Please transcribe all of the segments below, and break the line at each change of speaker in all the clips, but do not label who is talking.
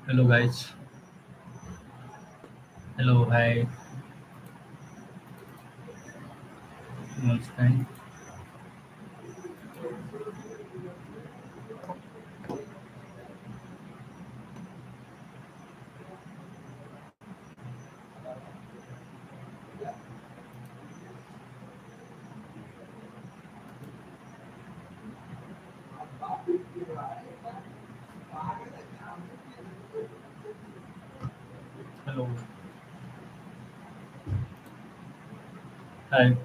Hello guys. Hello, hi. Once again. Hello. Hi.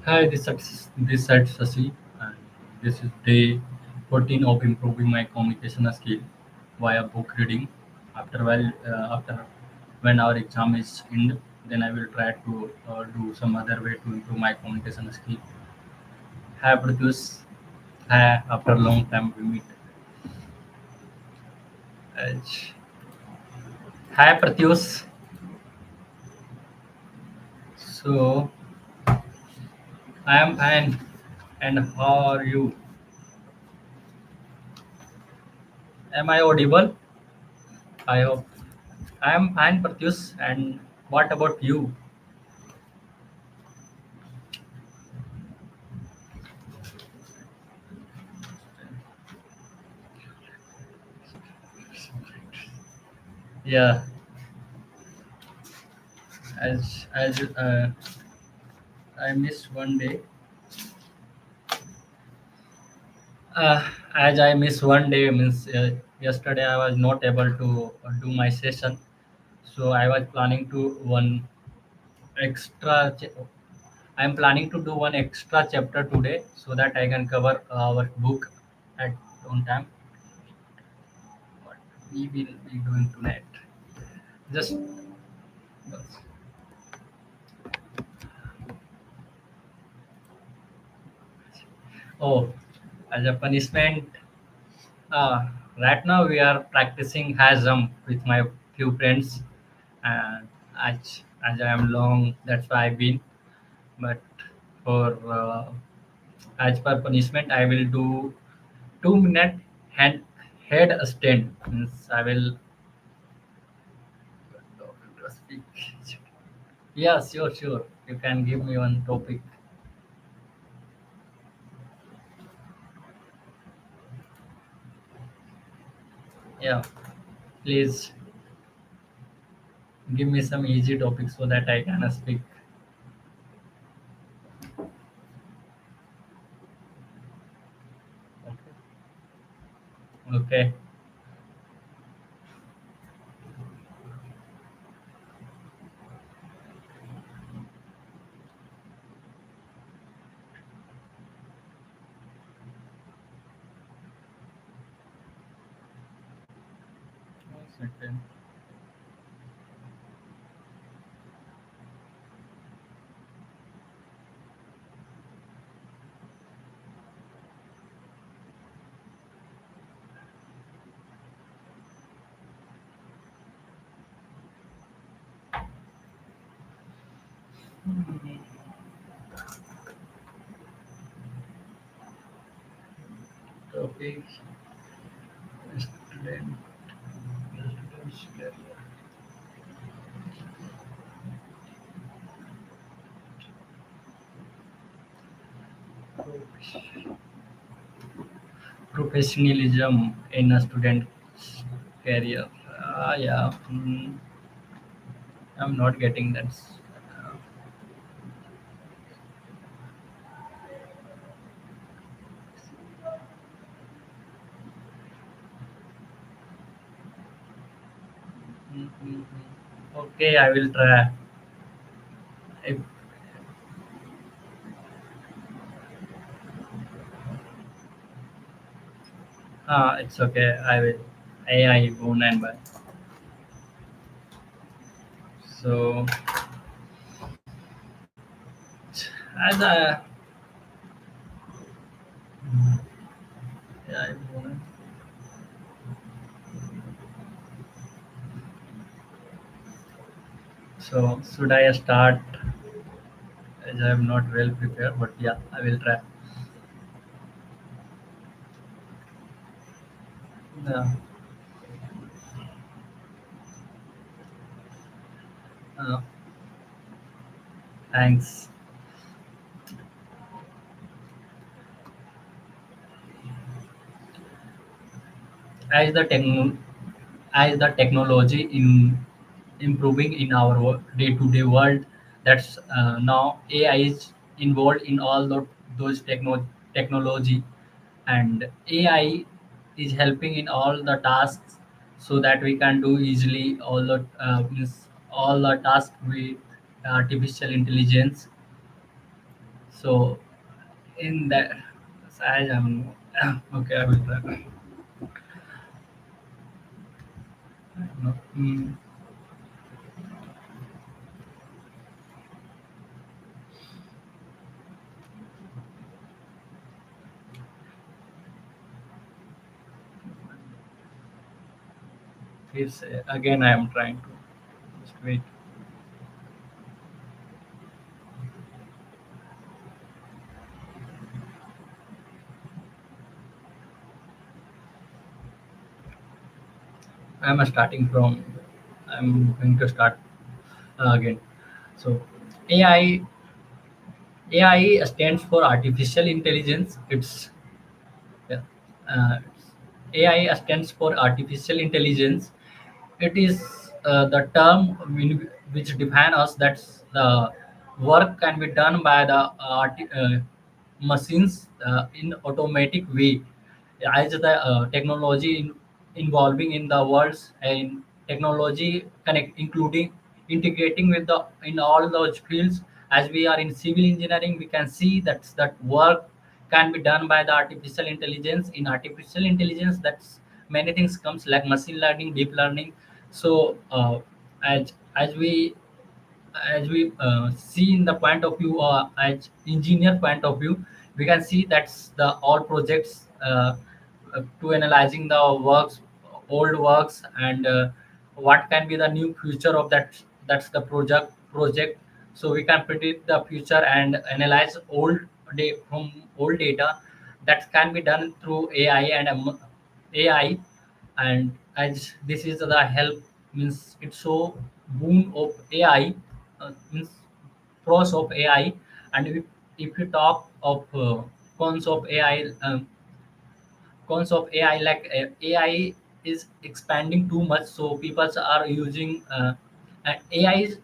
Hi, this side Sasi, and this is day 14 of improving my communication skill via book reading. After when our exam is end, then I will try to do some other way to improve my communication skill. Hi, Pratyush. Hi, after long time we meet. Uh, Hi, Pratyush. So I am fine, and how are you? Am I audible? I hope. I am fine, Pratyush. And what about you? Yeah, as I missed one day. As I missed one day means yesterday I was not able to do my session, so I was planning to one extra. I am planning to do one extra chapter today so that I can cover our book at on time. What we will be doing tonight. Just oh, as a punishment. Right now we are practicing high jump with my few friends, and as I am long, that's why I've been. But for as per punishment, I will do 2 minute hand head stand. Means I will speak. Yeah, sure, sure. You can give me one topic. Yeah, please give me some easy topic so that I can speak. Okay. Okay. Topic. Student. Student's career. Professionalism in a student's career. Yeah, I'm not getting that. Uh, mm, okay, I will try. If, it's okay. I will. AI won't and by. So as I yeah, I won't. So should I start? as I am not well prepared, but yeah, I will try. Uh, uh, Thanks. As the techno- as the technology in improving in our day-to-day world, that's now AI is involved in all those technology, and AI is helping in all the tasks so that we can do easily all the all the tasks with artificial intelligence. So in that, as I'm okay, I will try. No, please again, I am trying to just wait. I'm starting from. I'm going to start again. So AI AI stands for artificial intelligence. Yeah, AI stands for artificial intelligence. It is the term which define us that the work can be done by the machines in automatic way, as the technology involving in the worlds and technology connect including integrating with the in all those fields. As we are in civil engineering, we can see that work can be done by the artificial intelligence. In artificial intelligence, that's many things comes like machine learning, deep learning. So as we see in the point of view, as engineer point of view, we can see that's the all projects to analyzing the works, old works, and what can be the new future of that's the project. So we can predict the future and analyze from old data. That can be done through AI and AI. And as this is the help, means it's so boon of AI, means pros of AI. And if you talk of cons of AI, cons of AI, like AI is expanding too much, so people are using AI is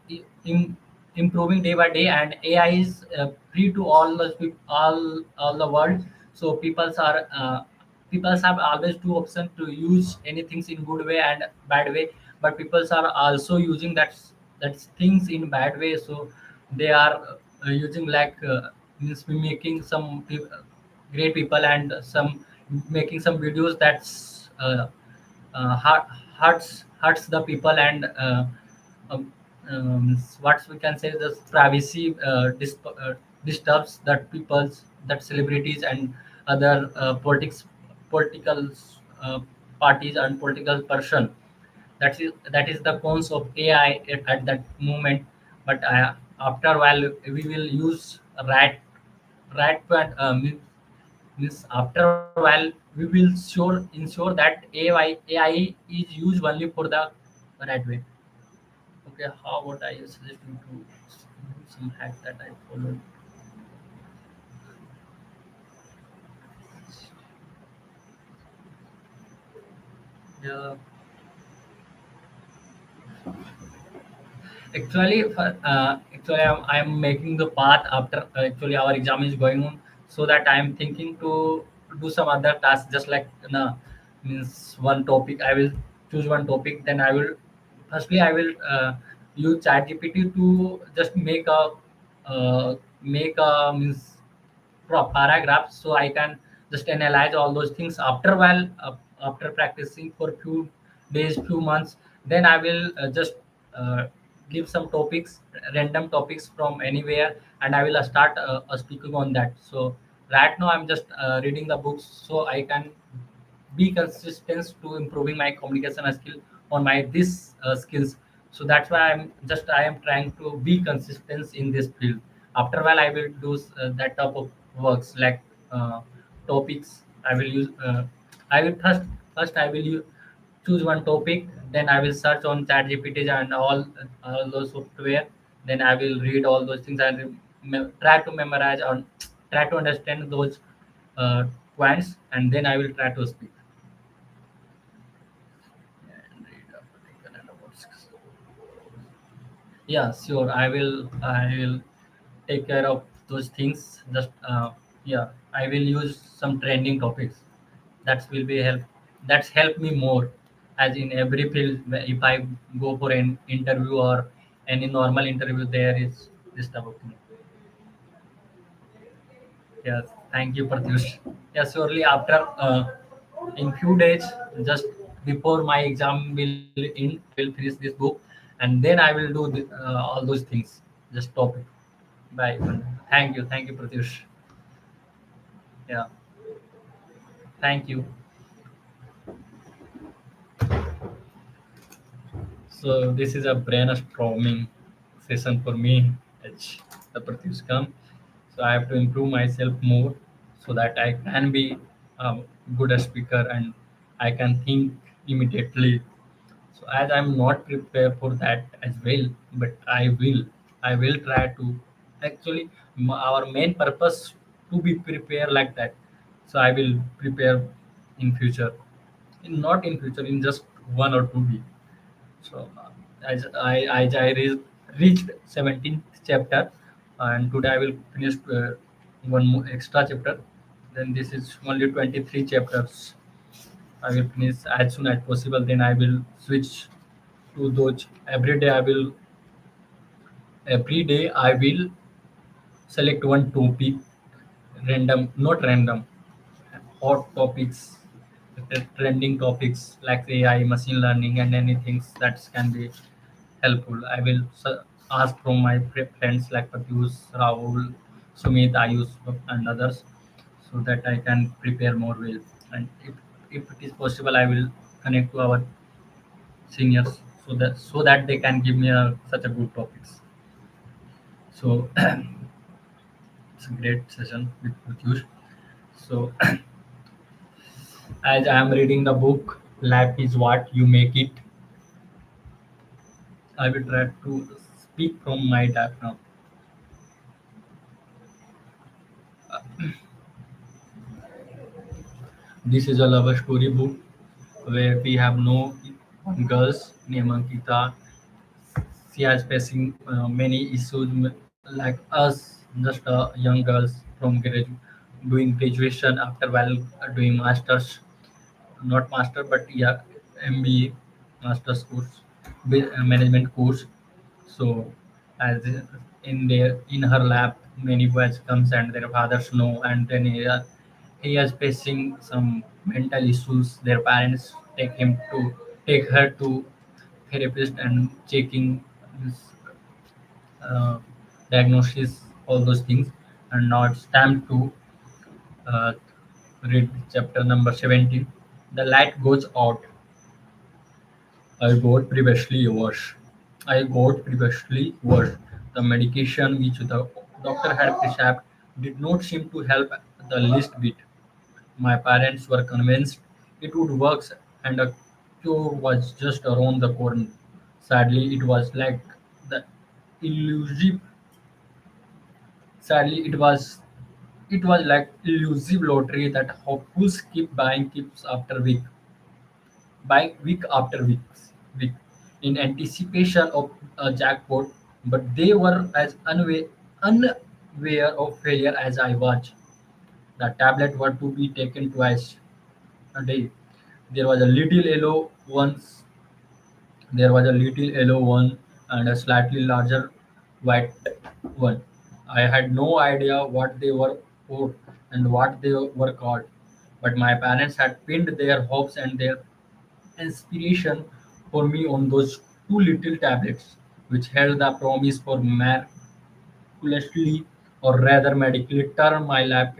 improving day by day, and AI is free to all the world. So people have always two options to use anything in good way and bad way, but people are also using that things in bad way. So they are using like means mimicking some great people, and some making some videos that's hurts the people, and um, what we can say, the privacy disturbs that people's, that celebrities and other political uh, parties and political person. That is the cons of AI at that moment. But after a while we will use rat means after a while we will ensure that AI is used only for the right way. Okay, how about I suggest you to do some hack that I followed? Yeah, actually, I'm making the path after actually our exam is going on, so that I'm thinking to do some other tasks, just like means one topic. I will choose one topic, then I will firstly I will use ChatGPT to just make a means paragraphs, so I can just analyze all those things. After a while, after practicing for few days, few months, then I will just uh, give some topics, random topics from anywhere, and I will start speaking on that. So right now I'm just reading the books, so I can be consistent to improving my communication skill on my this skills. So that's why I am trying to be consistent in this field. After while I will do that type of works like topics. I will use I will first I will choose one topic, then I will search on ChatGPT and all those software. Then I will read all those things and try to memorize or try to understand those uh, points, and then I will try to speak and read a particular about. Yeah, sure. I will take care of those things. Just yeah, I will use some trending topics. That will be help. That's help me more. As in every field, if I go for an interview or any normal interview, there is this type of thing. Yes, thank you, Pratyush. Yeah, surely after in few days, just before my exam will in, I will finish this book, and then I will do all those things. Just stop it. Bye. Thank you, Pratyush. Yeah, thank you. So this is a brainstorming session for me. As the Pratyush come, so I have to improve myself more so that I can be a good speaker and I can think immediately. So as I'm not prepared for that as well, but I will try to. Actually, our main purpose to be prepared like that. So I will prepare in future, not in future, in just 1 or 2 weeks. So reached 17th chapter, and today I will finish one more extra chapter. Then this is only 23 chapters. I will finish as soon as possible. Then I will switch to those. Every day I will select one topic, random, not random, hot topics, trending topics like AI, machine learning, and anything that can be helpful. I will ask from my friends like Pratyush, Rahul, Sumit, Ayush, and others, so that I can prepare more well. And if it is possible, I will connect to our seniors so that they can give me such a good topics. So it's a great session with you. So as I am reading the book, life is what you make it. I will try to speak from my type now. This is a love story book where we have no girls named Ankita. She is facing many issues like us, just young girls from doing graduation after while doing masters, not master but yeah, MBA, master's course, management course. So as in her lap, many boys comes and their fathers know, and then he is facing some mental issues. Their parents take her to therapist and checking this uh, diagnosis, all those things. And now it's time to uh, read chapter number 17. The light goes out. I got previously worse. I got previously worse. The medication which the doctor had prescribed did not seem to help the least bit. My parents were convinced it would work and a cure was just around the corner. Sadly, it was like the elusive. Sadly, it was like elusive lottery that hopefuls keep buying keeps after week by week after week in anticipation of a jackpot, but they were as unaware of failure as I was. The tablet were to be taken twice a day. There was a little yellow ones. There was a little yellow one and a slightly larger white one. I had no idea what they were for and what they were called, but my parents had pinned their hopes and their inspiration for me on those two little tablets, which held the promise for miraculously, or rather medically, turning my lap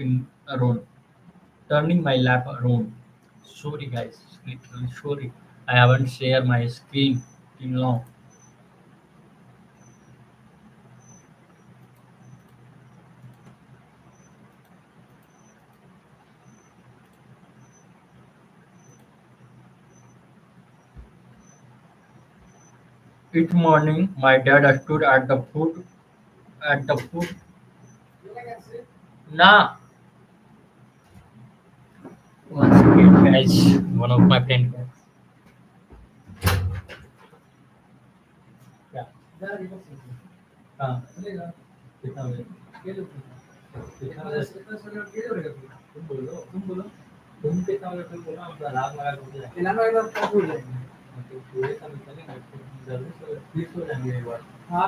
around. Sorry, guys, literally sorry. I haven't shared my screen till now. Each morning, my dad stood at the foot. Nah, one second, guys. One of my friend. Yeah. हाँ, कितना हो गया? कितना हो गया? तुम बोलो। तुम कितना हो गया? तुम बोलो, हम लाख लगा के बोल रहे हैं। मतलब पूरे समय चलेंगे, जल्दी से 30 हो जाएंगे एक बार। हाँ,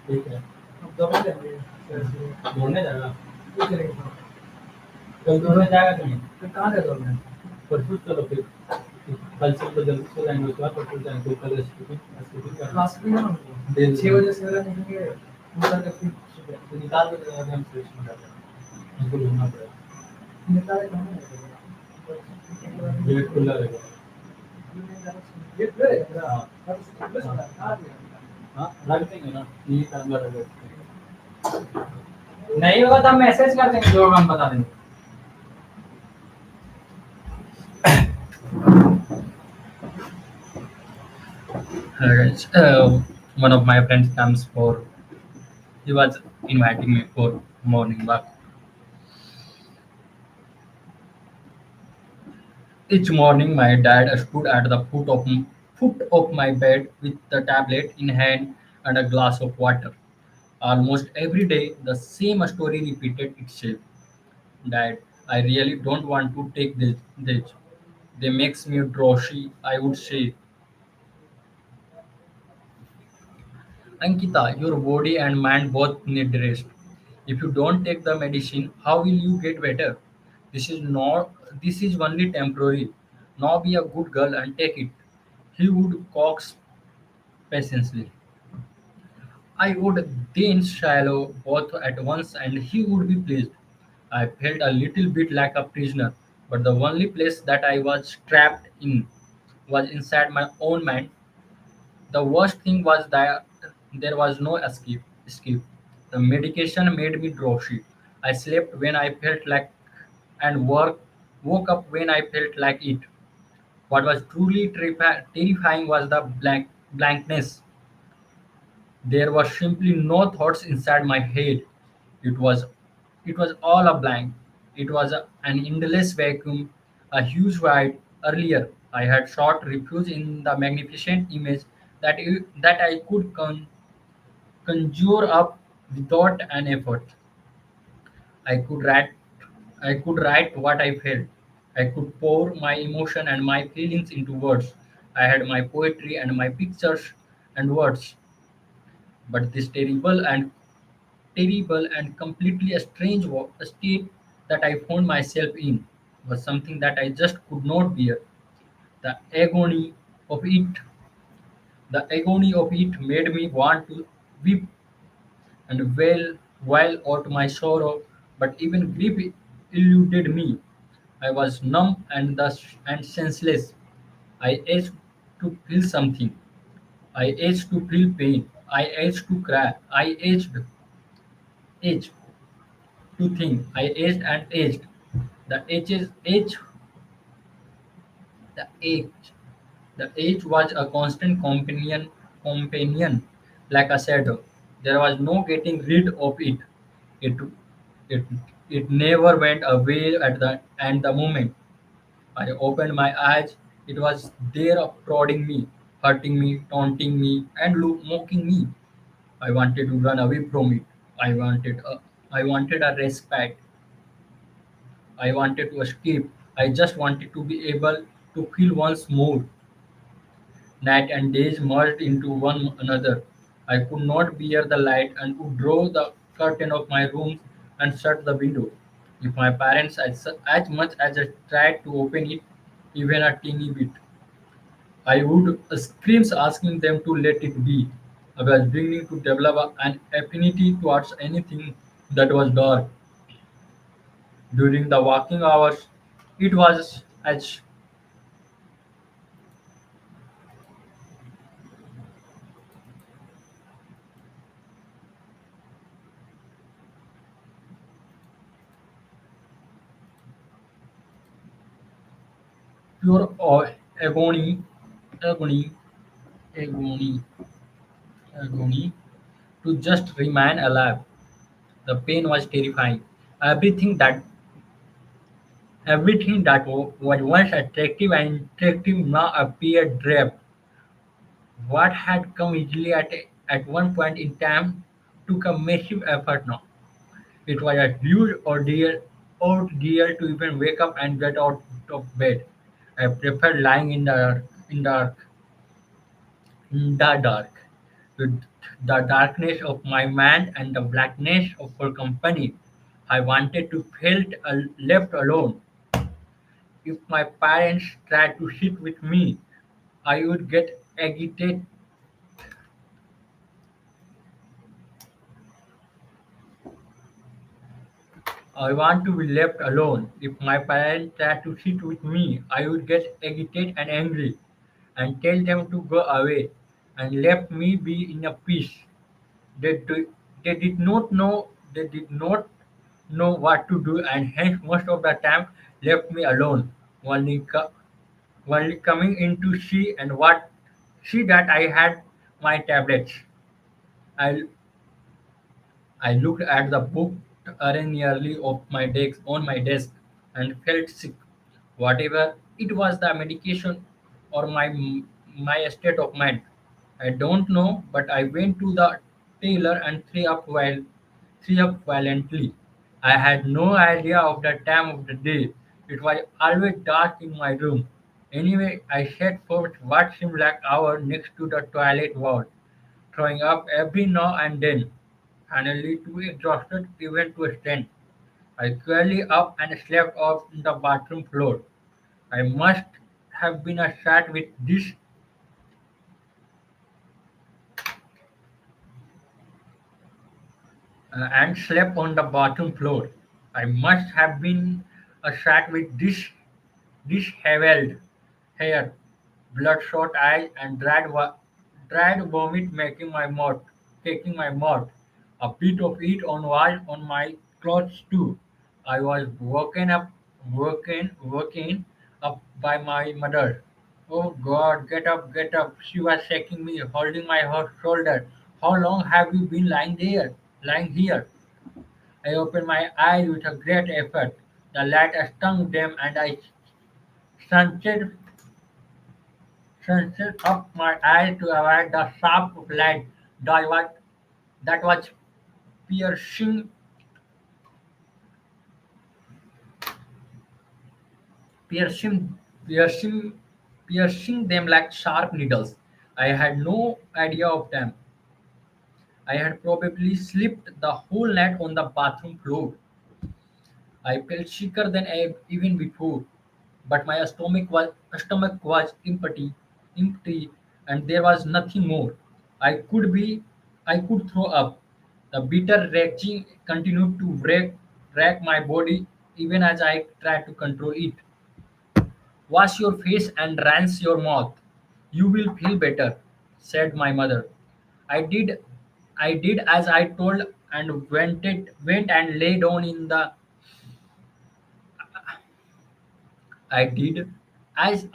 ठीक है। दौड़ने जाएगा? कल दौड़ने जाएगा कि नहीं? परसों चलो फिर। कल से तो जल्दी सो जाएंगे, उसके बाद परसों जाएंगे, तो कल स्कूटी का तो निकाल दो, हम स्टेशन में जाते हैं। हमको घूमना पड़ेगा। गेट खुला रहेगा। हाँ। हाँ, रख देंगे ना, ये काम रहेगा। नहीं होगा तो हम मैसेज कर देंगे, जो हम बता देंगे। Guys, one of my friends comes for. He was inviting me for morning walk. Each morning, my dad stood at the foot of my bed with the tablet in hand and a glass of water. Almost every day, the same story repeated itself. Dad, I really don't want to take this. They makes me drowsy. I would say, Ankita, your body and mind both need rest. If you don't take the medicine, how will you get better? This is not. This is only temporary. Now be a good girl and take it. He would coax patiently. I would then swallow both at once and he would be pleased. I felt a little bit like a prisoner, but the only place that I was trapped in was inside my own mind. The worst thing was that there was no escape. The medication made me drowsy. I slept when I felt like and woke up when I felt like it. What was truly terrifying was the blankness. There were simply no thoughts inside my head. It was it was all a blank. It was an endless vacuum, a huge void. Earlier, I had sought refuge in the magnificent image that I could conjure up without an effort. I could write I could write what I felt. I could pour my emotion and my feelings into words. I had my poetry and my pictures and words. But this terrible and completely strange state that I found myself in was something that I just could not bear. The agony of it, the agony of it made me want to weep and wail out my sorrow, but even grief eluded me. I was numb and senseless. I ached to feel something. I ached to feel pain. I ached to cry. I aged to think. I aged and aged. The the age, the age was a constant companion, like a shadow. There was no getting rid of it. It, it, it never went away and the moment I opened my eyes, it was there prodding me, hurting me, taunting me, and mocking me. I wanted to run away from it. I wanted a respite. I wanted to escape. I just wanted to be able to feel once more. Night and days merged into one another. I could not bear the light and would draw the curtain of my room and shut the window. If my parents, as much as I tried to open it, even a teeny bit, I would scream asking them to let it be. I was beginning to develop an affinity towards anything that was dark. During the working hours, it was as pure agony. agony, agony, agony to just remain alive. The pain was terrifying. Everything that was once attractive and attractive now appeared drab. What had come easily at one point in time took a massive effort now. It was a huge ordeal to even wake up and get out of bed. I preferred lying in the dark, with the darkness of my mind and the blackness of her company. I wanted to felt left alone. If my parents tried to sit with me, I would get agitated. I want to be left alone. If my parents tried to sit with me, I would get agitated and angry and tell them to go away and left me be in a peace. They, do, they did not know they did not know what to do and hence most of the time left me alone. Only, only coming in to see that I had my tablets. I I looked at the book nearly of my desk on my desk and felt sick. Whatever it was, the medication or my state of mind, I don't know. But I went to the tailor and threw up violently. I had no idea of the time of the day. It was always dark in my room. Anyway, I sat for what seemed like hour next to the toilet wall, throwing up every now and then. Finally, too exhausted even to stand, I quickly up and slept off on the bathroom floor. I must have been a sat with this and slept on the bathroom floor. I must have been a sat with disheveled hair, bloodshot eyes, and dried vomit taking my mouth. A bit of it on my clothes too. I was woken up by my mother. Oh God, get up. She was shaking me, holding my shoulder. How long have you been lying here? I opened my eyes with a great effort. The light stung them and I scrunched scrunched up my eyes to avoid the sharp light that was piercing, piercing, piercing, piercing them like sharp needles. I had no idea of them. I had probably slept the whole night on the bathroom floor. I felt sicker than even before, but my stomach was empty, and there was nothing more. I could be, I could throw up. The bitter retching continued to rack my body even as I tried to control it. Wash your face and rinse your mouth. You will feel better, said my mother. I did I did as I told and went and lay down in the I did as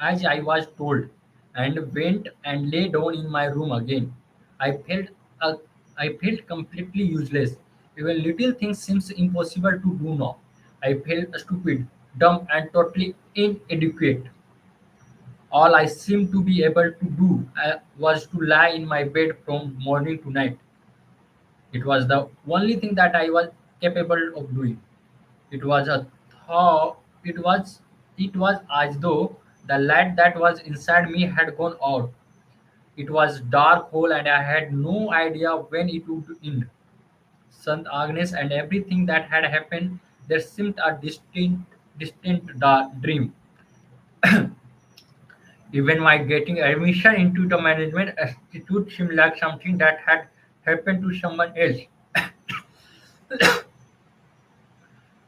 as I was told, and went and lay down in my room again. I felt uh, I felt completely useless. Even little things seems impossible to do now. I felt stupid, dumb, and totally inadequate. All I seemed to be able to do was to lie in my bed from morning to night. It was the only thing that I was capable of doing. It was a thought. It was as though the light that was inside me had gone out. It was dark hole, and I had no idea when it would end. Sant Agnes and everything that had happened, there seemed a distant dream. Even my getting admission into the management institute seemed like something that had happened to someone else.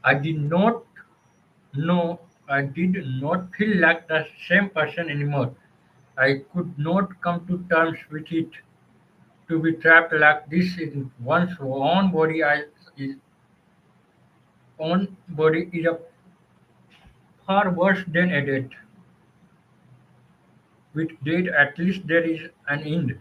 I did not know, I did not feel like the same person anymore. I could not come to terms with it. To be trapped like this in one's own body is a far worse than a death. With death, at least there is an end.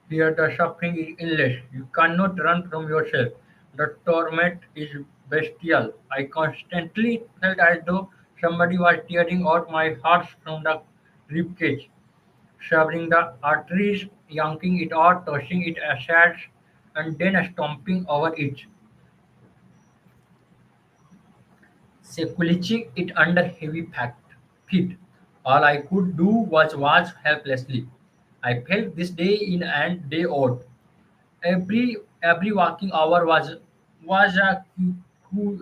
Here the suffering is endless. You cannot run from yourself. The torment is bestial. I constantly felt as though somebody was tearing out my heart from the ribcage, severing the arteries, yanking it out, tossing it aside, and then stomping over it, squelching it under heavy feet. All I could do was watch helplessly. I felt this day in and day out. Every walking hour was a cruel,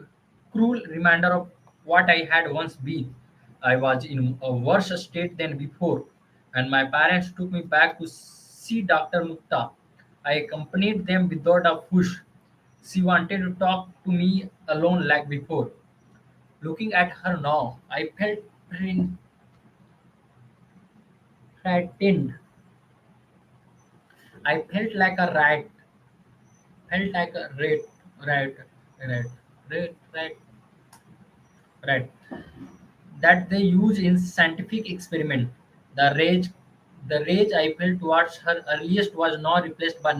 cruel reminder of what I had once been. I was in a worse state than before, and my parents took me back to see Dr. Mukta. I accompanied them without a push. She wanted to talk to me alone like before. Looking at her now, I felt frightened. I felt like a rat, felt like a rat, rat, rat, rat that they use in scientific experiment. The rage I felt towards her earliest was now replaced by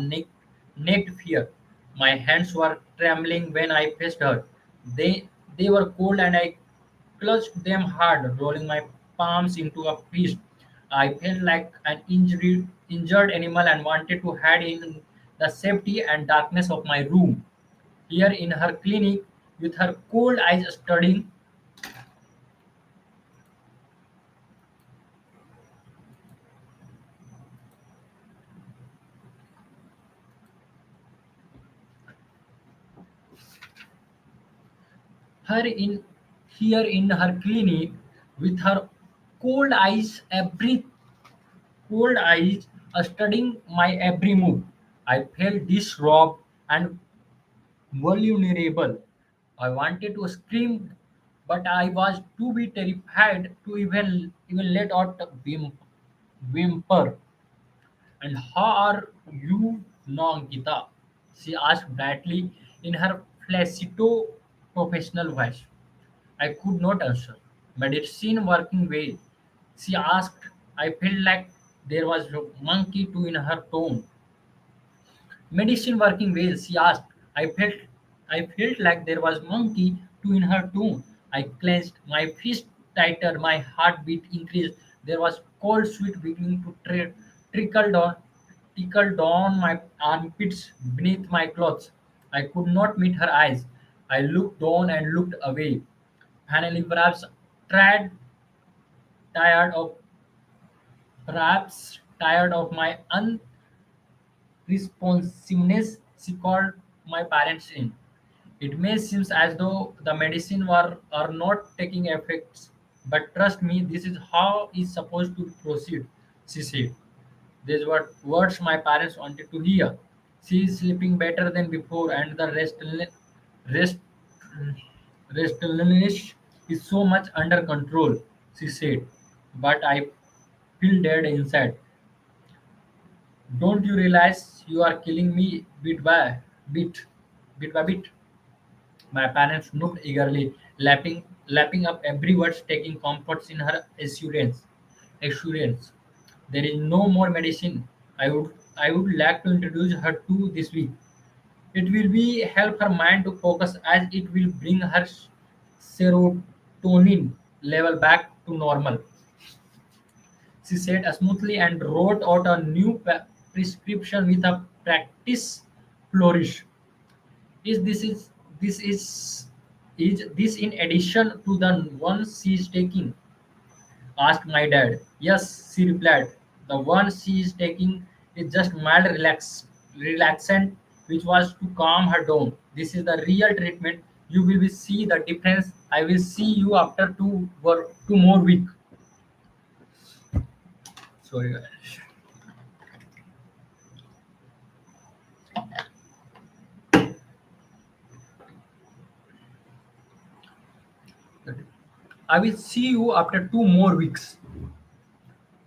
naked fear. My hands were trembling when I faced her. They were cold and I clutched them hard, rolling my palms into a fist. I felt like an injured animal and wanted to hide in the safety and darkness of my room. Here in her clinic, with her cold eyes studying her in here in her clinic, with her cold eyes, every cold eyes studying my every move. I felt disrobed and vulnerable. I wanted to scream, but I was too be terrified to even let out a whimper. And how are you now, Gita? She asked brightly in her falsetto professional voice. I could not answer. Medicine working well? She asked. I felt like there was a monkey too in her tone. Medicine working well? She asked. I felt like there was monkey too in her tone. I clenched my fist tighter, my heartbeat increased. There was cold sweat beginning to trickle down my armpits beneath my clothes. I could not meet her eyes. I looked down and looked away. Finally, tried tired of tired of my unresponsiveness, she called my parents in. It may seem as though the medicine are not taking effects, but trust me, this is how it's supposed to proceed, she said. These were words my parents wanted to hear. She is sleeping better than before, and the rest, restlessness is so much under control, she said. But I feel dead inside. Don't you realize you are killing me bit, bit by bit? My parents looked eagerly, lapping up every word, taking comforts in her assurance. There is no more medicine. I would like to introduce her to this week. It will be help her mind to focus as it will bring her serotonin level back to normal. She said smoothly and wrote out a new prescription with a practice flourish. Is this is this is this in addition to the one she is taking? Asked my dad. Yes, she replied. The one she is taking is just mild relaxant, which was to calm her down. This is the real treatment. You will be see the difference. I will see you after 2 more weeks. Sorry, guys. I will see you after 2 more weeks.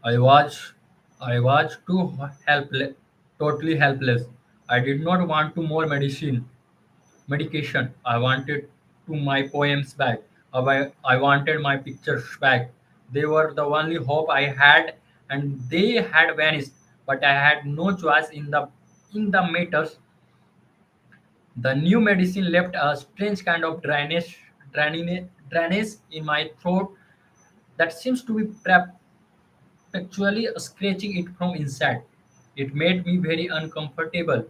I was I was too helpless, totally helpless. I did not want to more medication. I wanted to my poems back. I wanted my pictures back. They were the only hope I had. and they had vanished. But I had no choice in the matters. The new medicine left a strange kind of drainage in my throat that seems to be perpetually scratching it from inside. It made me very uncomfortable.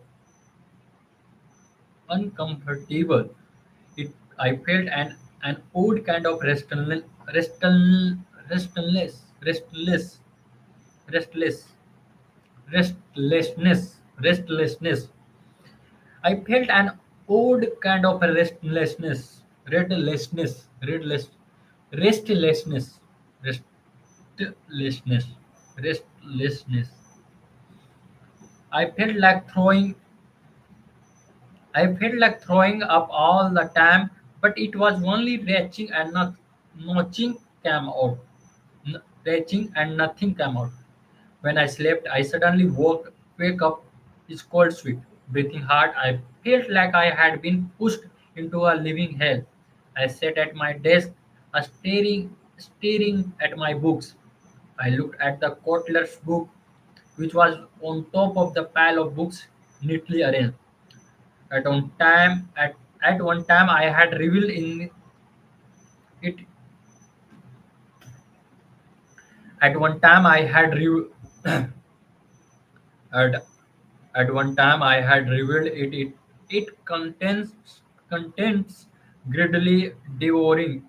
It I felt an odd kind of restlessness, restless, restless, restlessness. I felt an odd kind of restlessness, restlessness, restlessness. I felt like throwing I felt like throwing up all the time, but it was only retching and not nothing came out. Retching and nothing came out. When I slept, I suddenly wake up. It's cold sweat, breathing hard. I felt like I had been pushed into a living hell. I sat at my desk, staring at my books. I looked at the Kotler's book, which was on top of the pile of books neatly arranged. At one time I had revealed in it at one time I had at, at one time I had revealed it contents greedily devouring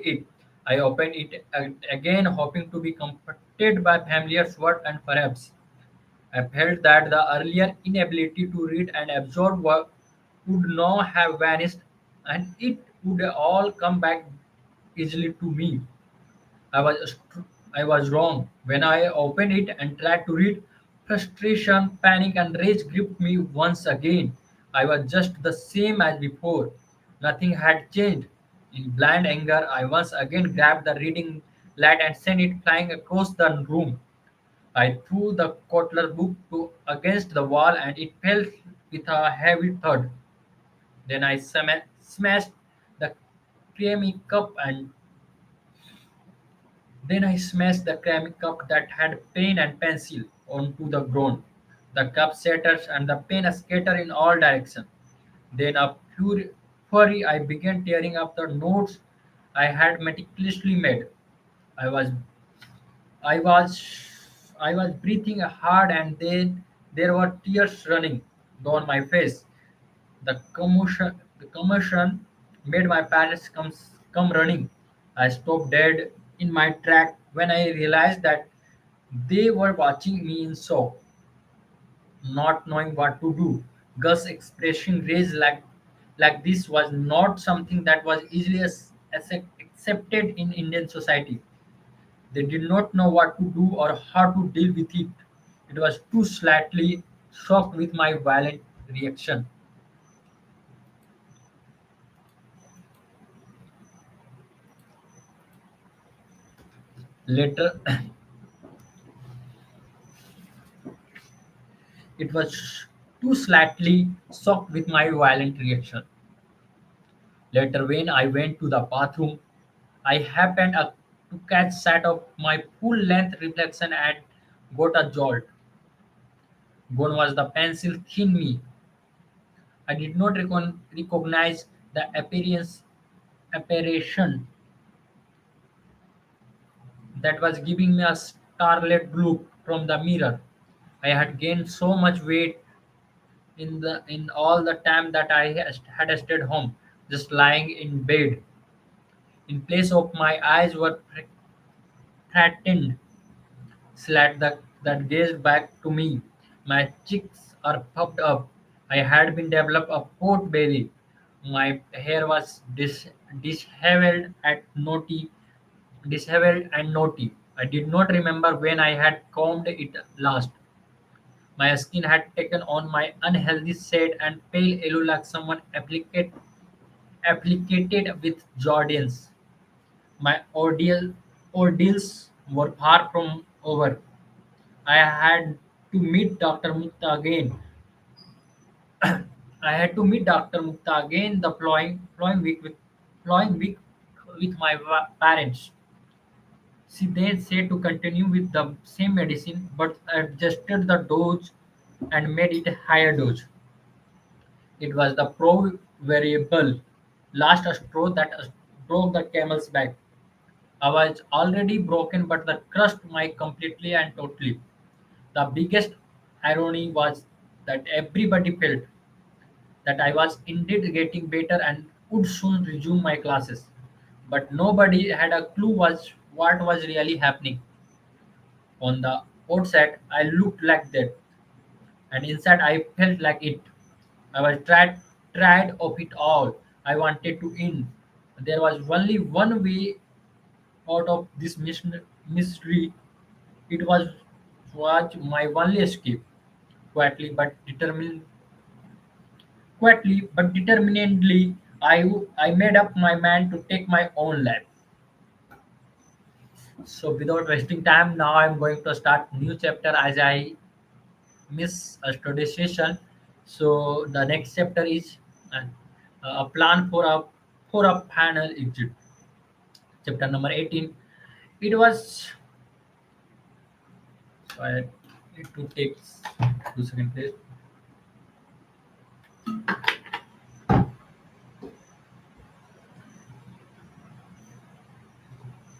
it. I opened it again, hoping to be comforted by familiar word, and perhaps I felt that the earlier inability to read and absorb would now have vanished, and it would all come back easily to me. I was I was wrong. When I opened it and tried to read, frustration, panic, and rage gripped me once again. I was just the same as before. Nothing had changed. In blind anger, I once again grabbed the reading light and sent it flying across the room. I threw the Kotler book against the wall and it fell with a heavy thud. Then I smashed the creamy cup and then I smashed the creamy cup that had pen and pencil onto the ground. The cup shatters and the pen scattered in all directions. Then a fury I began tearing up the notes I had meticulously made. I was I was I was breathing hard and then there were tears running down my face. The commotion made my parents come running. I stopped dead in my track when I realized that they were watching me in shock, not knowing what to do. Gus expressing rage like this was not something that was easily accepted in Indian society. They did not know what to do or how to deal with it. It was too slightly shocked with my violent reaction. Later, it was too slightly shocked with my violent reaction. Later, when I went to the bathroom, I happened to catch sight of my full length reflection and got a jolt. Gone was the pencil thin me. I did not recognize the apparition that was giving me a starlit look from the mirror. I had gained so much weight in all the time that I had stayed home, just lying in bed. In place of my eyes were threatened slat that gazed back to me. My cheeks are puffed up. I had been developed a pot belly. My hair was disheveled disheveled and naughty. I did not remember when I had combed it last. My skin had taken on my unhealthy shade and pale yellow like someone applicated with Jordans. My ordeals were far from over. I had to meet Dr. Mukta again. I had to meet Dr. Mukta again the following week with my parents. She then said to continue with the same medicine but adjusted the dose and made it higher dose. It was the proverbial last straw that broke the camel's back. I was already broken, but that crushed my completely and totally. The biggest irony was that everybody felt that I was indeed getting better and would soon resume my classes. But nobody had a clue was what was really happening. On the outside, I looked like that, and inside, I felt like it. I was tired of it all. I wanted to end. There was only one way out of this mystery. It was my only escape. Quietly but determinedly, I made up my mind to take my own life. So without wasting time, now I'm going to start new chapter as I miss a study session. So the next chapter is uh, a plan for a final exit. Chapter number 18. It was so I need to take 2 seconds please.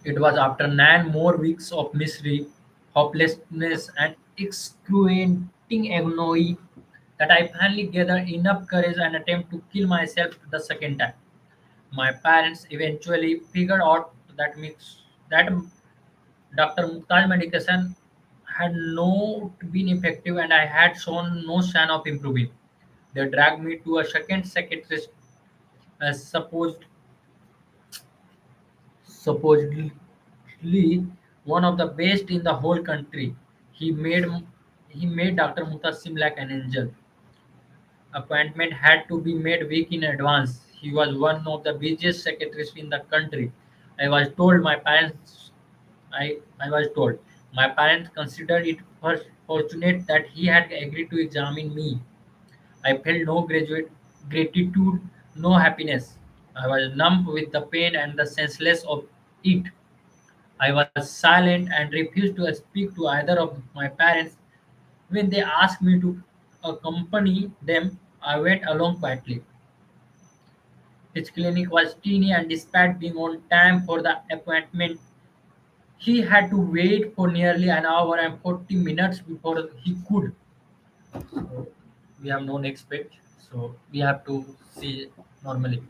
It was after 9 more weeks of misery, hopelessness, and excruciating agony that I finally gathered enough courage and attempt to kill myself the second time. My parents eventually figured out that Dr. Mukhtar's medication had not been effective and I had shown no sign of improving. They dragged me to a second psychiatrist, as supposedly one of the best in the whole country. He made Dr. Mukhtar seem like an angel. Appointment had to be made week in advance. He was one of the busiest secretaries in the country. I was told my parents I was told. My parents considered it fortunate that he had agreed to examine me. I felt no gratitude, no happiness. I was numb with the pain and the senseless of it. I was silent and refused to speak to either of my parents. When they asked me to accompany them, I went along quietly. His clinic was teeny, and despite being on time for the appointment, he had to wait for nearly an hour and 40 minutes before he could. So we have no next page, so we have to see normally.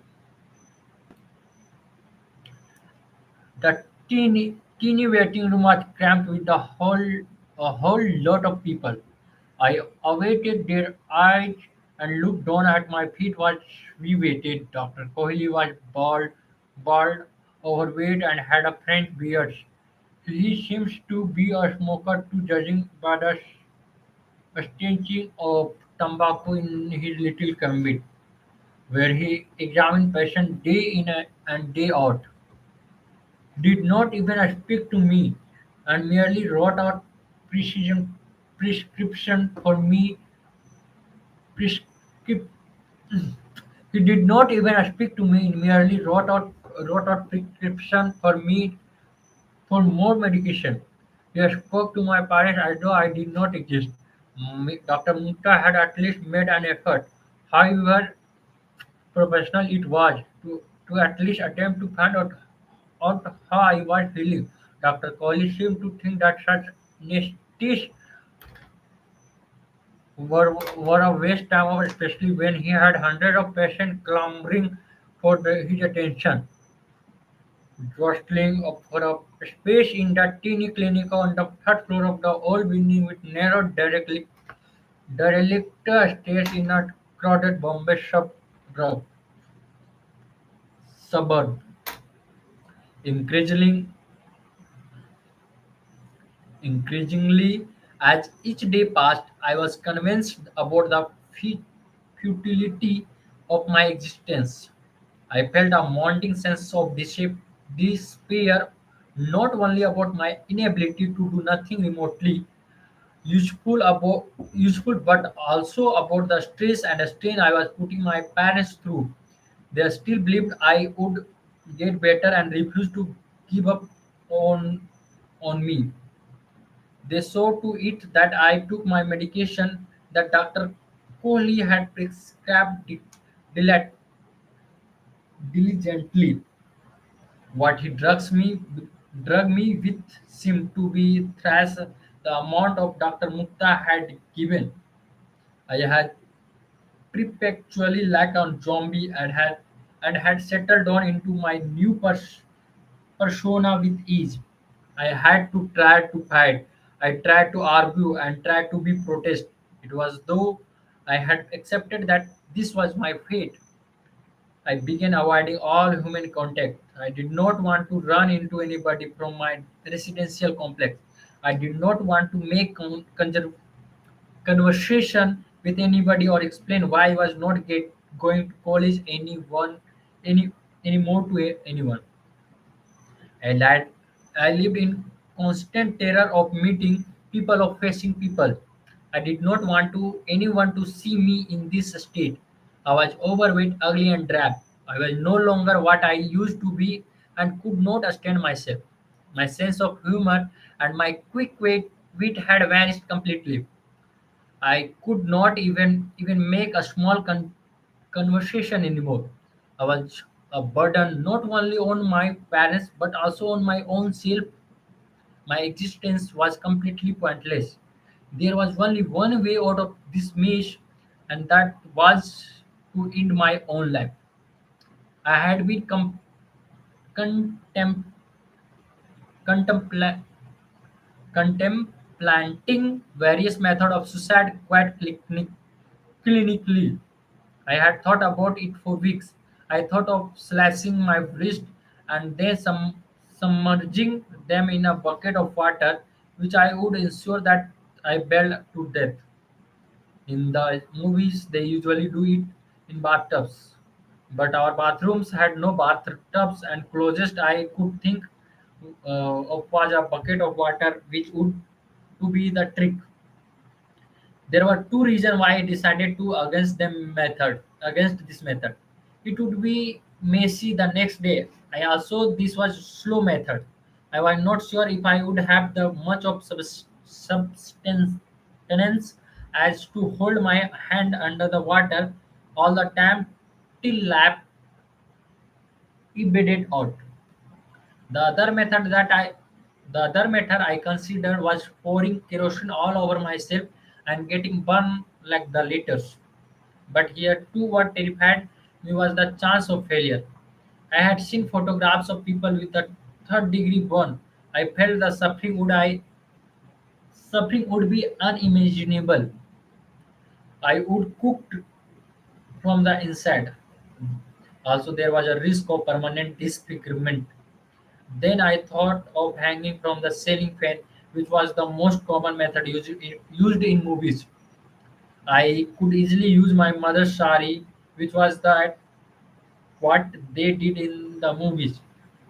The teeny waiting room was cramped with a whole lot of people. I awaited their eyes and looked down at my feet while we waited. Dr. Kohli was bald, overweight, and had a French beard. He seems to be a smoker too, judging by the stench of tobacco in his little cabin, where he examined patients day in and day out. Did not even speak to me, and merely wrote out precision prescription for me. Prescrip- he did not even speak to me, merely wrote out prescription for me for more medication. He spoke to my parents as though I did not exist. Dr. Mukta had at least made an effort. However professional it was to at least attempt to find out how I was feeling. Dr. Colley seemed to think that such niceties were a waste time, especially when he had hundreds of patients clamoring for his attention, jostling for a space in that teeny clinic on the third floor of the old building with narrow, derelict stairs in a crowded Bombay suburb. Increasingly, Increasingly, as each day passed, I was convinced about the futility of my existence. I felt a mounting sense of despair, not only about my inability to do nothing remotely useful, but also about the stress and strain I was putting my parents through. They still believed I would get better and refused to give up on on me. They saw to it that I took my medication that Dr. Kohli had prescribed diligently. What he drug me with seemed to be thrice the amount of Dr. Mukta had given. I had perpetually like a zombie and had settled down into my new persona with ease. I had to try to fight. I tried to argue and tried to be protest. It was though I had accepted that this was my fate. I began avoiding all human contact. I did not want to run into anybody from my residential complex. I did not want to make conversation with anybody or explain why I was not going to college any anymore to anyone. And I lived in constant terror of meeting people, of facing people. I did not want to anyone to see me in this state. I was overweight, ugly, and drab. I was no longer what I used to be and could not stand myself. My sense of humor and my quick wit had vanished completely. I could not even make a small conversation anymore. I was a burden not only on my parents but also on my own self. My existence was completely pointless. There was only one way out of this mesh, and that was to end my own life. I had been contem- contempla- contemplating various methods of suicide quite clinically. I had thought about it for weeks. I thought of slashing my wrist and then submerging them in a bucket of water, which I would ensure that I boiled to death. In the movies, they usually do it in bathtubs, but our bathrooms had no bathtubs, and closest I could think of was a bucket of water, which would to be the trick. There were two reasons why I decided to against this method. It would be messy the next day. I also this was slow method. I was not sure if I would have the much of substance as to hold my hand under the water all the time till lap ebbed out. The other method that I the other method I considered was pouring kerosene all over myself and getting burned like the letters. But here too what terrified me was the chance of failure. I had seen photographs of people with a third degree burn. I felt the suffering would be unimaginable. I would cook from the inside. Also there was a risk of permanent disfigurement. Then I thought of hanging from the ceiling fan, which was the most common method used in movies. I could easily use my mother's sari, which was that what they did in the movies.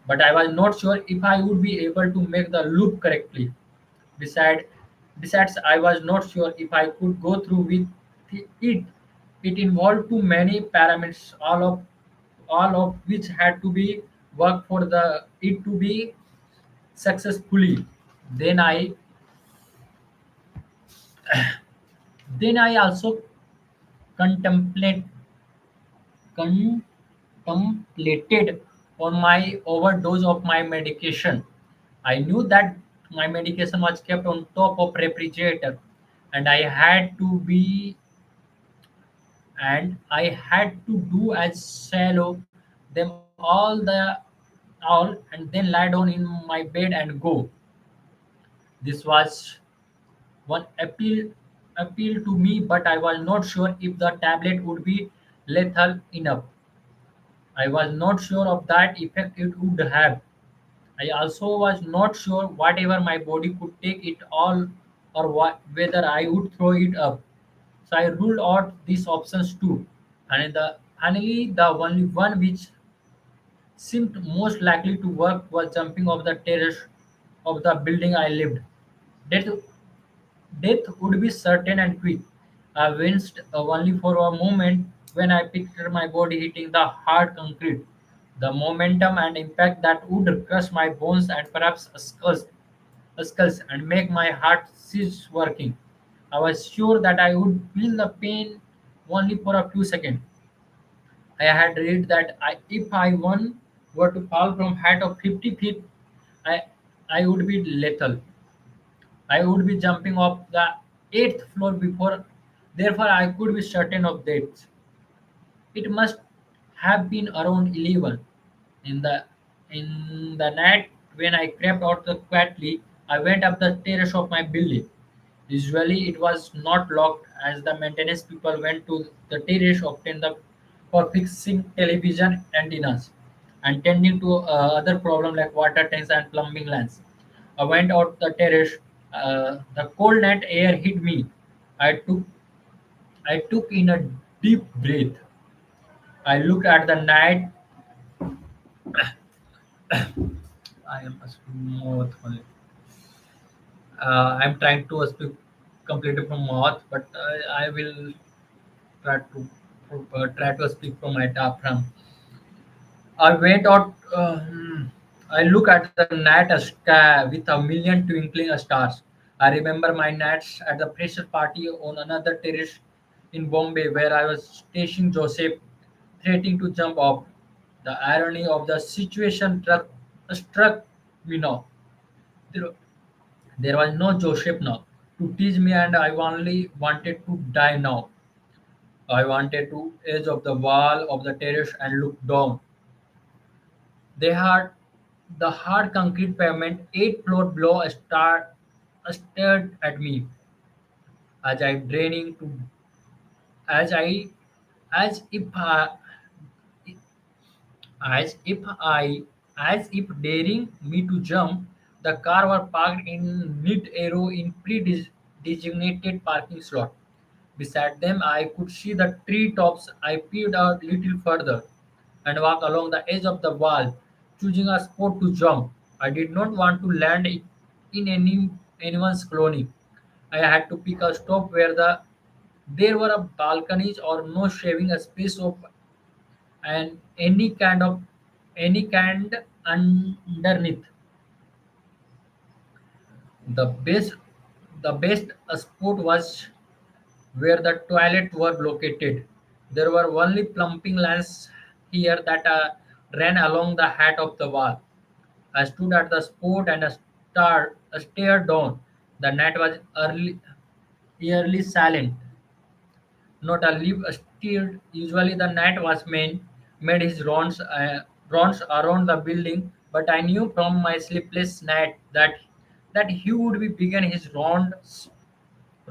But I was not sure if I would be able to make the loop correctly. Besides, besides, I was not sure if I could go through with it. It involved too many parameters, all of which had to be worked for the it to be successfully. Then I then I also contemplate contemplated on my overdose of my medication. I knew that my medication was kept on top of refrigerator, and I had to do as shallow them all and then lie down in my bed and go. This was one appeal to me, but I was not sure if the tablet would be lethal enough. I was not sure of that effect it would have. I also was not sure whatever my body could take it all or whether I would throw it up. So I ruled out these options too. And finally, the only one which seemed most likely to work was jumping off the terrace of the building I lived. Death, death would be certain and quick. I winced only for a moment when I pictured my body hitting the hard concrete. The momentum and impact that would crush my bones and perhaps skulls. skulls and make my heart cease working. I was sure that I would feel the pain only for a few seconds. I had read that if I one were to fall from height of 50 feet, I, I would be lethal. I would be jumping off the eighth floor before, therefore I could be certain of death. It must have been around 11 in the night when I crept out the quietly. I went up the terrace of my building. Usually it was not locked as the maintenance people went to the terrace often for fixing television antennas and tending to other problems like water tanks and plumbing lines. I went out the terrace. The cold night air hit me. I took I took in a deep breath. I looked at the night. I am smooth. I'm trying to speak completely from mouth, but I will try to try to speak from my diaphragm. I went out. I look at the night sky with a million twinkling stars. I remember my nights at the pressure party on another terrace in Bombay, where I was stationing Joseph, threatening to jump off. The irony of the situation struck me now. There, there was no Joseph now to teach me, and I only wanted to die now. I wanted to edge of the wall of the terrace and look down. They had the hard concrete pavement, 8 floor below stared at me as I draining to as I as if as if I as if daring me to jump. The car was parked in mid-aero in pre-designated parking slot. Beside them, I could see the treetops. I peered out little further and walked along the edge of the wall, choosing a spot to jump. I did not want to land in anyone's colony. I had to pick a stop where there were a balconies or no shaving a space of and any kind underneath. The best the best spot was where the toilets were located. There were only plumbing lines here that ran along the height of the wall. I stood at the spot and stared down. The night was eerily silent. Not a leaf stirred. Usually the night watchman made his rounds around the building, but I knew from my sleepless night that he would be begin his rounds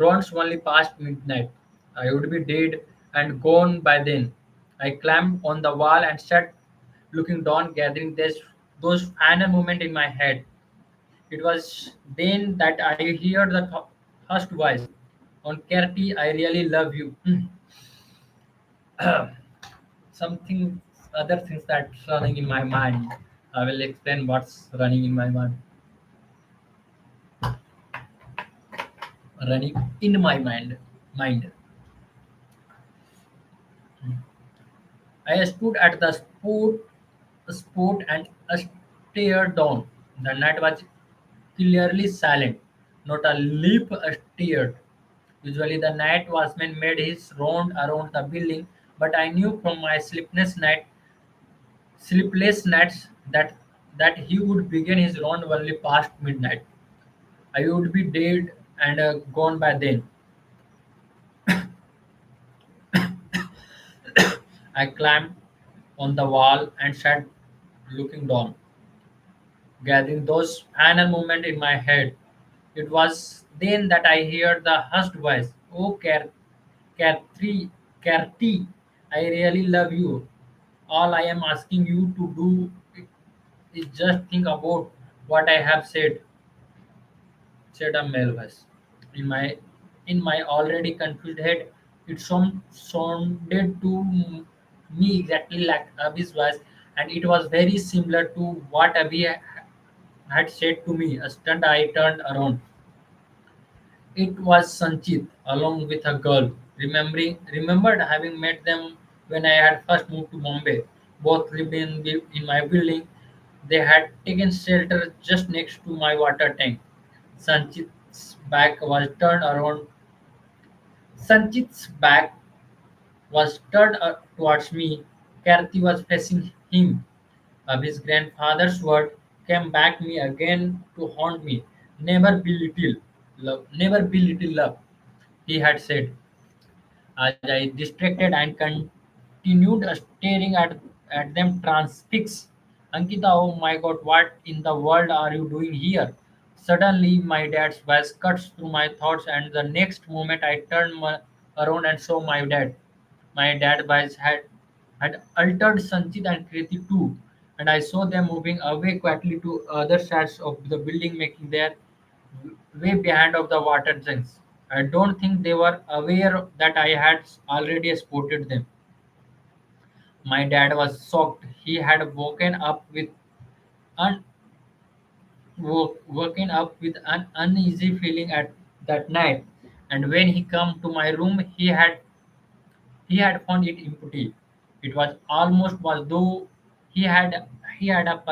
only past midnight. I would be dead and gone by then. I climbed on the wall and sat looking down, gathering those final moments in my head. It was then that I heard the first voice. On Kerti, I really love you. Something other things that's running in my mind. I will explain what's running in my mind. Running in my mind. I stood at the spot and stared down. The night was clearly silent. Not a leaf stirred. Usually the night watchman made his round around the building, but I knew from my sleepless nights that he would begin his round only past midnight. I would be dead and gone by then. I climbed on the wall and sat looking down, gathering those final moments in my head. It was then that I heard the hushed voice. Oh, Kathy, Kathy, I really love you. All I am asking you to do is just think about what I have said a male voice. In my in my already confused head, it sounded to me exactly like Abhi's voice, and it was very similar to what Abhi had said to me. Stunned, I turned around. It was Sanchit, along with a girl. Remembered having met them when I had first moved to Bombay. Both lived in my building. They had taken shelter just next to my water tank. Sanchit's back was turned around. Sanchit's back was turned towards me. Karti was facing him. Of his grandfather's word came back me again to haunt me. Never be little, love. Never be little love, he had said. As I distracted and continued staring at them transfixed. Ankita, oh my god, what in the world are you doing here? Suddenly, my dad's voice cuts through my thoughts, and the next moment I turned around and saw my dad. My dad's voice had altered Sanchit and Kriti too, and I saw them moving away quietly to other sides of the building, making their way behind of the water junks. I don't think they were aware that I had already spotted them. My dad was shocked. He had un- woken up with an uneasy feeling at that night, and when he come to my room, he had found it empty. It was almost as though he had he had a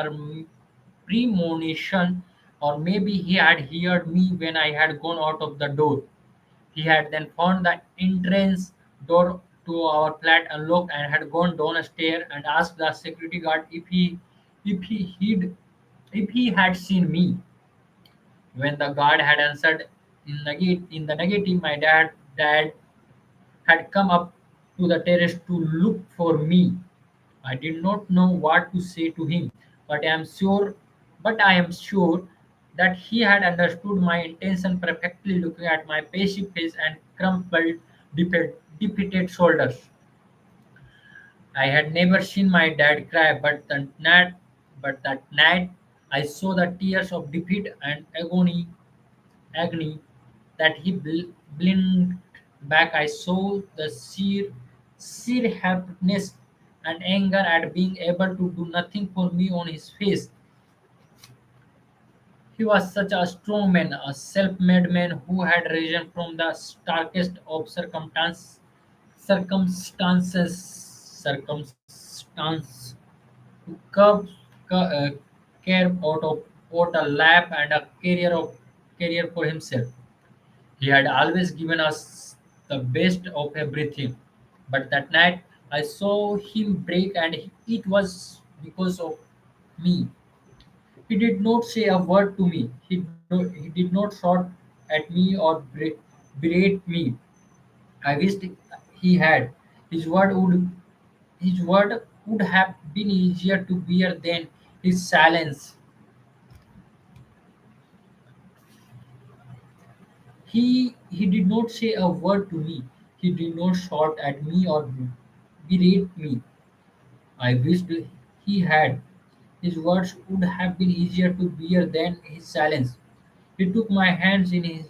premonition, or maybe he had heard me when I had gone out of the door. He had then found the entrance door to our flat unlocked and had gone down a stair and asked the security guard if he'd, if he had seen me. When the guard had answered in the negative, my dad had come up to the terrace to look for me. I did not know what to say to him, but I am sure that he had understood my intention perfectly, looking at my pasty face and crumpled, defeated shoulders. I had never seen my dad cry, but that night I saw the tears of defeat and agony that he blinked back. I saw the sheer helplessness and anger at being able to do nothing for me on his face. He was such a strong man, a self-made man who had risen from the starkest of circumstance to carve out a lap and a career for himself. He had always given us the best of everything. But that night I saw him break, and it was because of me. He did not say a word to me. He did not shout at me or berate me. I wished he had. His word would his word would have been easier to bear than his silence. He did not say a word to me. He did not shout at me or berate me. I wished he had. His words would have been easier to bear than his silence. He took my hands in his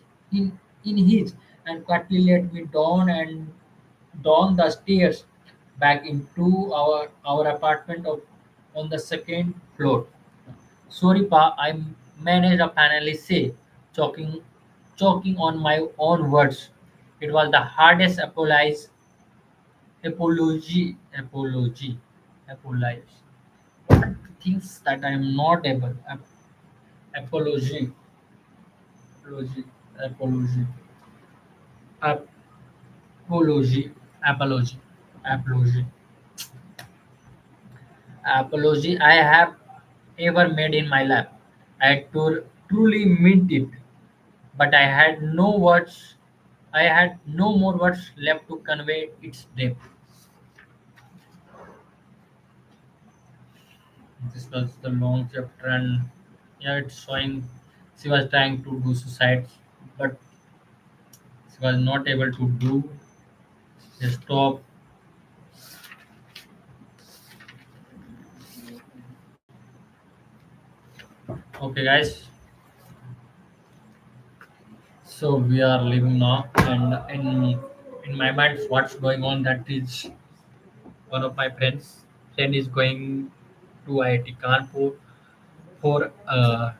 and quietly led me down the stairs back into our apartment on the second floor. Sorry, Pa, I managed to finally say, choking, choking on my own words. It was the hardest apology. What are the things that I am not able? Apology, apology, apology, apology, apology, apology, apology I have ever made in my life. I truly meant it, but I had no more words left to convey its depth. This was the long chapter, and yeah, it's showing she was trying to do suicide, but she was not able to do. Stop. Okay, guys. So we are leaving now, and in my mind, what's going on? That is one of my friend is going to IIT Kanpur for uh,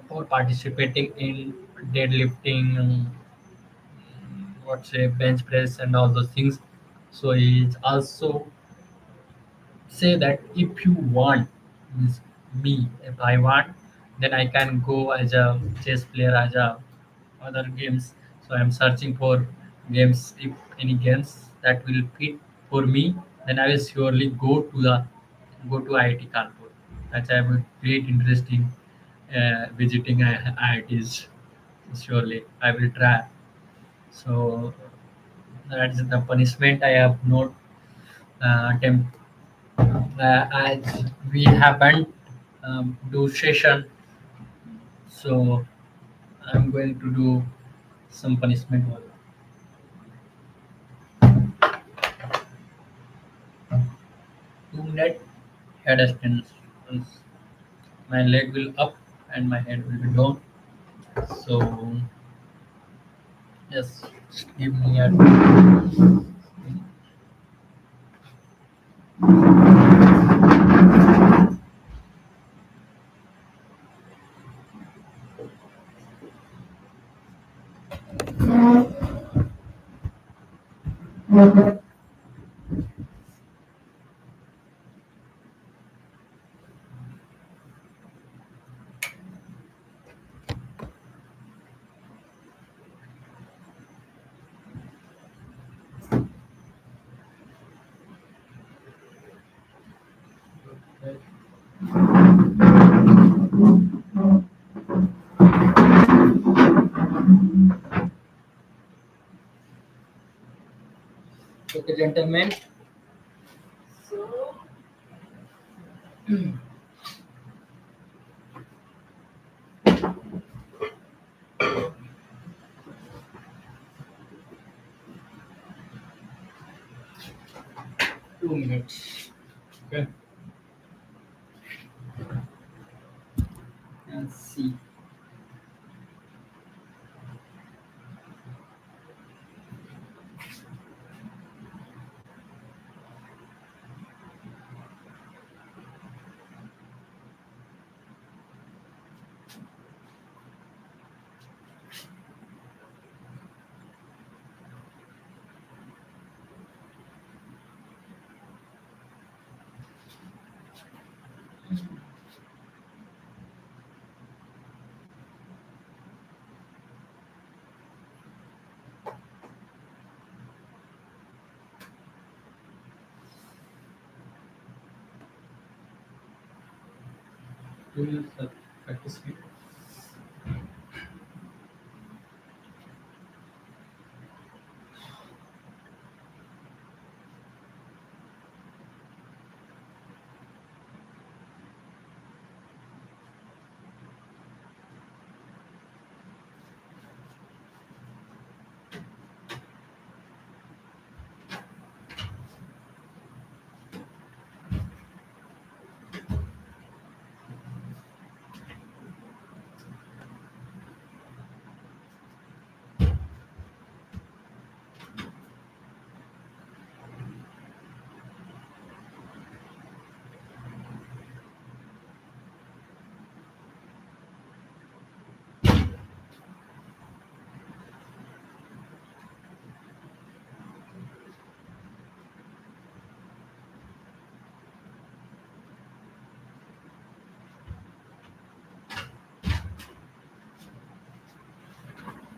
for participating in deadlifting, what's a bench press and all those things. So it's also say that if you want, means me, if I want, then I can go as a chess player, as a other games. So I'm searching for games. If any games that will fit for me, then I will surely go to IIT Kanpur. As I have a great interest in visiting IITs. Surely I will try. So that's the punishment I have not attempt as we haven't do session. So I'm going to do some punishment. 2 minute head extensions. My leg will up and my head will be down. So yes, give me a 2 minutes. Okay, gentlemen. So 2 minutes. Okay, and see. Do you participate?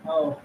Oh.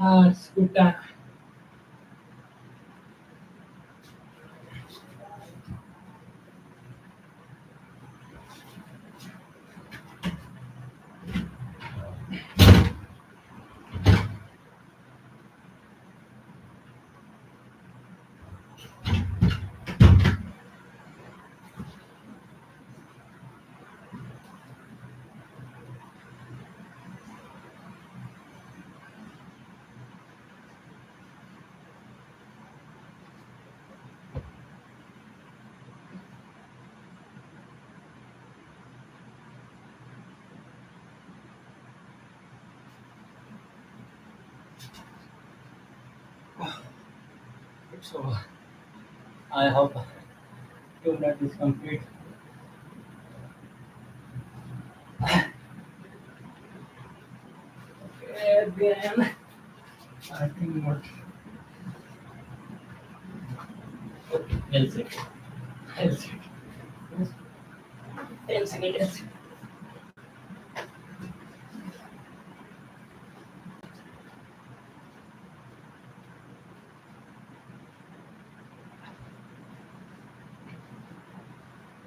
It's good time. So I hope 2 minutes is complete. Again, I think what else? Else, else.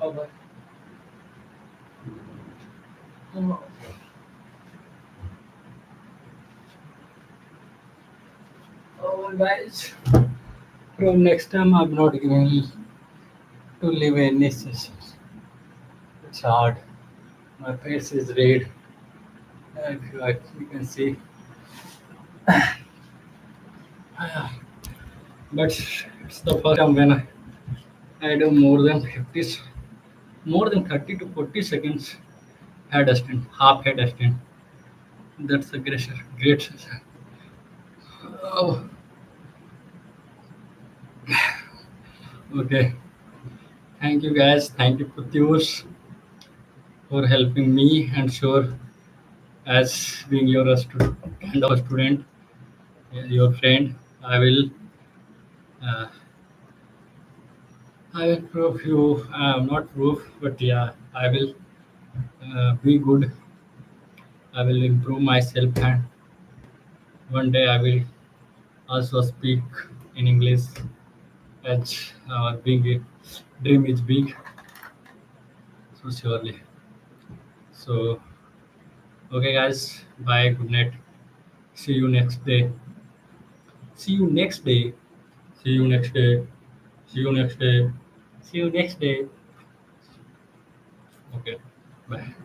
Oh, but, oh, oh, guys. From next time, I'm not going to leave any sessions. It's hard. My face is red. If you can see, but it's the first time when I do more than 50, more than 30 to 40 seconds headstand, half headstand. That's a great session. Oh, okay. Thank you guys. Thank you, Pratyush, for helping me and sure as being your kind of a student, your friend. I will, uh, I will prove you. Not prove, but yeah, I will be good. I will improve myself, and one day I will also speak in English. As big dream is big, so surely. So okay, guys. Bye. Good night. See you next day. See you next day. See you next day. See you next day. See you next day. Okay. Bye.